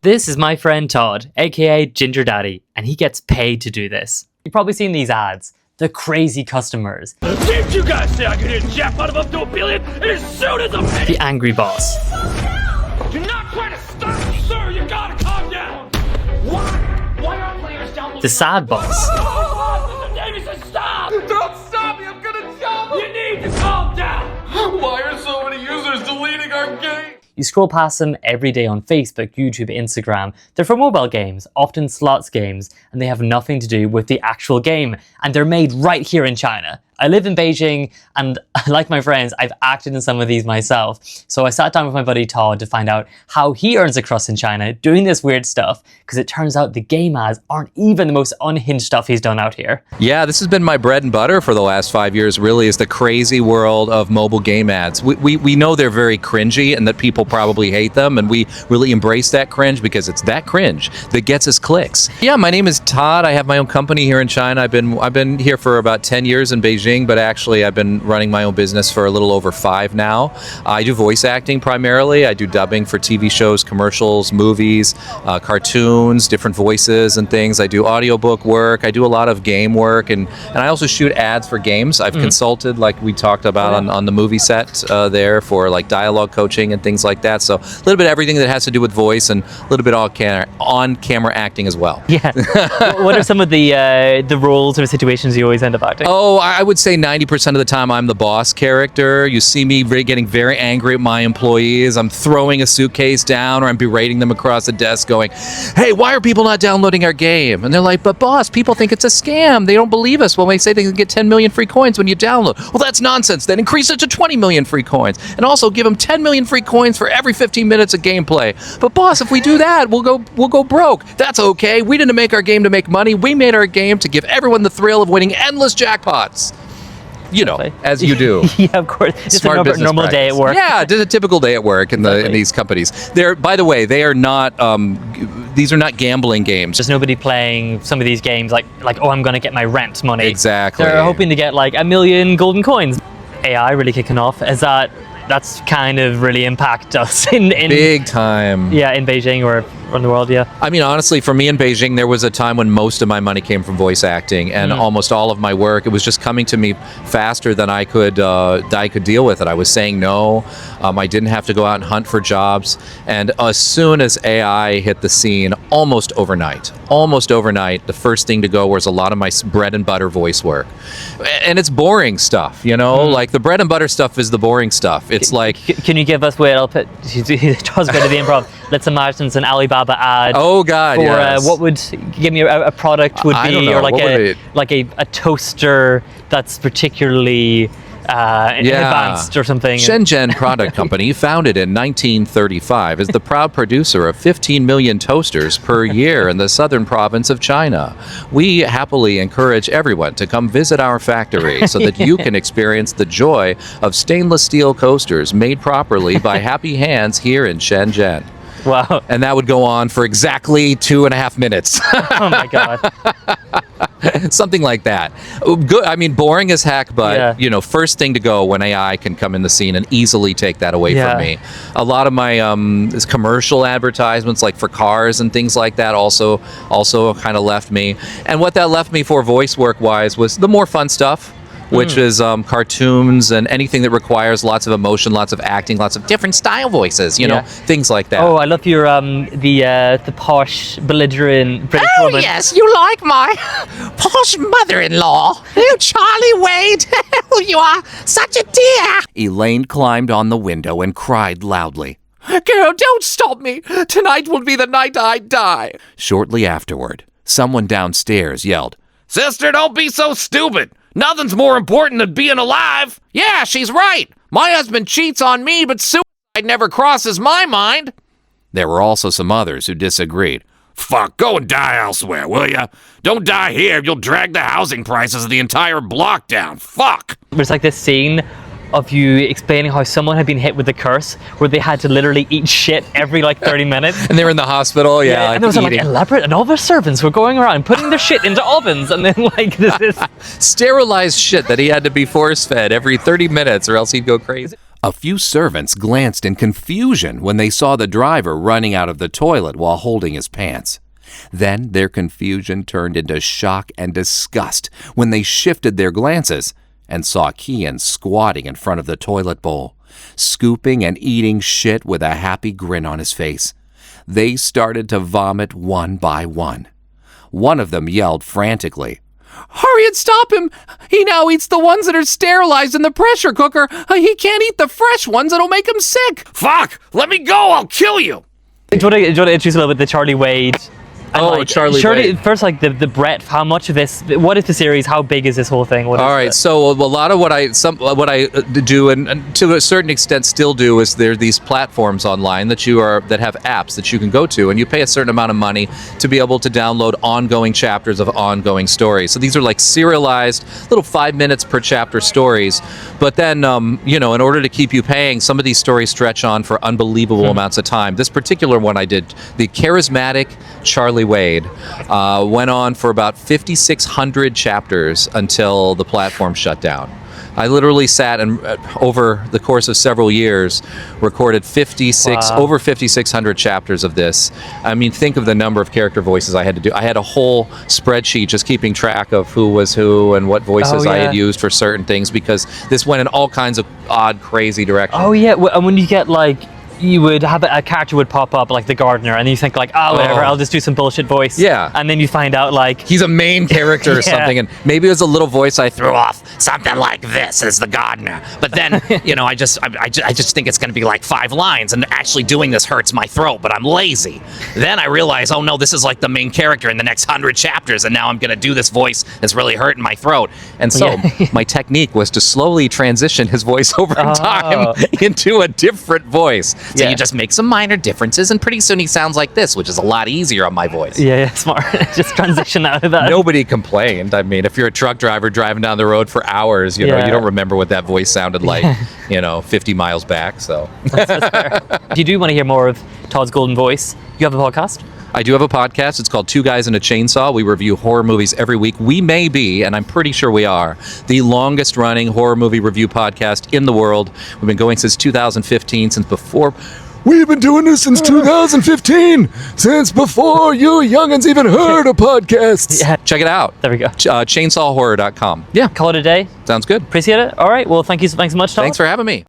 This is my friend Todd, aka Ginger Daddy, and he gets paid to do this. You've probably seen these ads. The crazy customers. Didn't you guys say I could hit jackpot up to $1 billion as soon as I'm The angry boss. You're not trying to stop me, sir! You gotta calm down! Why are players down? The sad boss. Mr. Davis, stop! Don't stop me! I'm gonna jump! You need to calm down! Why are so many users deleting our game? You scroll past them every day on Facebook, YouTube, Instagram. They're for mobile games, often slots games, and they have nothing to do with the actual game. And they're made right here in China. I live in Beijing, and like my friends, I've acted in some of these myself. So I sat down with my buddy Todd to find out how he earns a crust in China doing this weird stuff, because it turns out the game ads aren't even the most unhinged stuff he's done out here. Yeah, this has been my bread and butter for the last 5 years, really, is the crazy world of mobile game ads. We know they're very cringy and that people probably hate them, and we really embrace that cringe because it's that cringe that gets us clicks. Yeah, my name is Todd. I have my own company here in China. I've been here for about 10 years in Beijing, but actually I've been running my own business for a little over 5 now. I do voice acting primarily. I do dubbing for TV shows, commercials, movies, cartoons, different voices and things. I do audiobook work. I do a lot of game work, and I also shoot ads for games. I've consulted, like we talked about on the movie set there, for like dialogue coaching and things like that. So a little bit of everything that has to do with voice and a little bit on camera acting as well. Yeah. What are some of the roles or situations you always end up acting? Oh, I would say 90% of the time I'm the boss character. You see me getting very angry at my employees. I'm throwing a suitcase down, or I'm berating them across the desk going, hey, why are people not downloading our game? And they're like, but boss, people think it's a scam. They don't believe us when we say they can get 10 million free coins when you download. Well, that's nonsense. Then increase it to 20 million free coins. And also give them 10 million free coins for every 15 minutes of gameplay. But boss, if we do that, we'll go broke. That's okay. We didn't make our game to make money. We made our game to give everyone the thrill of winning endless jackpots. You know, as you do. Yeah, of course. Just a normal day at work. Yeah, just a typical day at work in these companies. By the way, they are not. These are not gambling games. There's nobody playing some of these games like oh, I'm going to get my rent money. Exactly. They're hoping to get like 1 million golden coins. AI really kicking off. That's kind of really impact us in big time. Yeah, in Beijing or around the world, yeah. I mean, honestly, for me in Beijing, there was a time when most of my money came from voice acting, and almost all of my work, it was just coming to me faster than I could deal with it. I was saying no. I didn't have to go out and hunt for jobs. And as soon as AI hit the scene, almost overnight, the first thing to go was a lot of my bread and butter voice work. And it's boring stuff, you know? Like, the bread and butter stuff is the boring stuff. It's like... Can you give us, wait, I'll put... Todd's going to the improv. Let's imagine it's an Alibaba ad. Oh God! For yes. What would give me a product would be, or like a toaster that's particularly advanced or something. Shenzhen Product Company, founded in 1935, is the proud producer of 15 million toasters per year in the southern province of China. We happily encourage everyone to come visit our factory so that you can experience the joy of stainless steel coasters made properly by happy hands here in Shenzhen. Wow. And that would go on for exactly 2.5 minutes. Oh my God. Something like that. Good. I mean, boring as heck, but, you know, first thing to go when AI can come in the scene and easily take that away from me. A lot of my commercial advertisements, like for cars and things like that, also kind of left me. And what that left me for voice work-wise was the more fun stuff, which is cartoons and anything that requires lots of emotion, lots of acting, lots of different style voices, you know, things like that. Oh, I love your the posh, belligerent British woman. Oh, yes, you like my posh mother-in-law. Oh, Charlie Wade, you are such a dear. Elaine climbed on the window and cried loudly. Girl, don't stop me. Tonight will be the night I die. Shortly afterward, someone downstairs yelled, Sister, don't be so stupid. Nothing's more important than being alive. Yeah, she's right. My husband cheats on me, but suicide never crosses my mind. There were also some others who disagreed. Fuck, go and die elsewhere, will ya? Don't die here. You'll drag the housing prices of the entire block down. Fuck. There's like this scene of you explaining how someone had been hit with a curse where they had to literally eat shit every like 30 minutes. And they were in the hospital, like and there was like elaborate, and all the servants were going around putting their shit into ovens, and then like this sterilized shit that he had to be force fed every 30 minutes or else he'd go crazy. A few servants glanced in confusion when they saw the driver running out of the toilet while holding his pants. Then their confusion turned into shock and disgust when they shifted their glances and saw Kian squatting in front of the toilet bowl, scooping and eating shit with a happy grin on his face. They started to vomit one by one. One of them yelled frantically, "Hurry and stop him! He now eats the ones that are sterilized in the pressure cooker. He can't eat the fresh ones. It'll make him sick." Fuck! Let me go! I'll kill you! Do you want to introduce a little bit the Charlie Wade? And Charlie Wade. First, like the breadth. How much of this? What is the series? How big is this whole thing? All right, so a lot of what I do, and to a certain extent still do, is there are these platforms online that have apps that you can go to, and you pay a certain amount of money to be able to download ongoing chapters of ongoing stories. So these are like serialized, little 5 minutes per chapter stories. But then, in order to keep you paying, some of these stories stretch on for unbelievable amounts of time. This particular one I did, the charismatic Charlie Wade, went on for about 5,600 chapters until the platform shut down. I literally sat and over the course of several years recorded over 5,600 chapters of this. I mean, think of the number of character voices I had to do. I had a whole spreadsheet just keeping track of who was who and what voices I had used for certain things, because this went in all kinds of odd, crazy directions. Oh yeah, and when you get you would have a character would pop up like the gardener, and you think whatever, I'll just do some bullshit voice. Yeah. And then you find out he's a main character or something, and maybe it was a little voice I threw off. Something like this as the gardener. But then, I just think it's going to be like 5 lines, and actually doing this hurts my throat, but I'm lazy. Then I realize, oh no, this is like the main character in the next 100 chapters, and now I'm going to do this voice that's really hurting my throat. And so my technique was to slowly transition his voice over time into a different voice. So you just make some minor differences, and pretty soon he sounds like this, which is a lot easier on my voice. Yeah, smart. Just transition out of that. Nobody complained. I mean, if you're a truck driver driving down the road for hours, you don't remember what that voice sounded like, 50 miles back. So that's fair. If you do want to hear more of Todd's golden voice, you have a podcast? I do have a podcast. It's called Two Guys and a Chainsaw. We review horror movies every week. We may be, and I'm pretty sure we are, the longest running horror movie review podcast in the world. We've been going since 2015, since before... We've been doing this since 2015, since before you youngins even heard of podcasts. Yeah. Check it out. There we go. Chainsawhorror.com. Yeah. Call it a day. Sounds good. Appreciate it. All right. Well, thanks so much, Todd. Thanks for having me.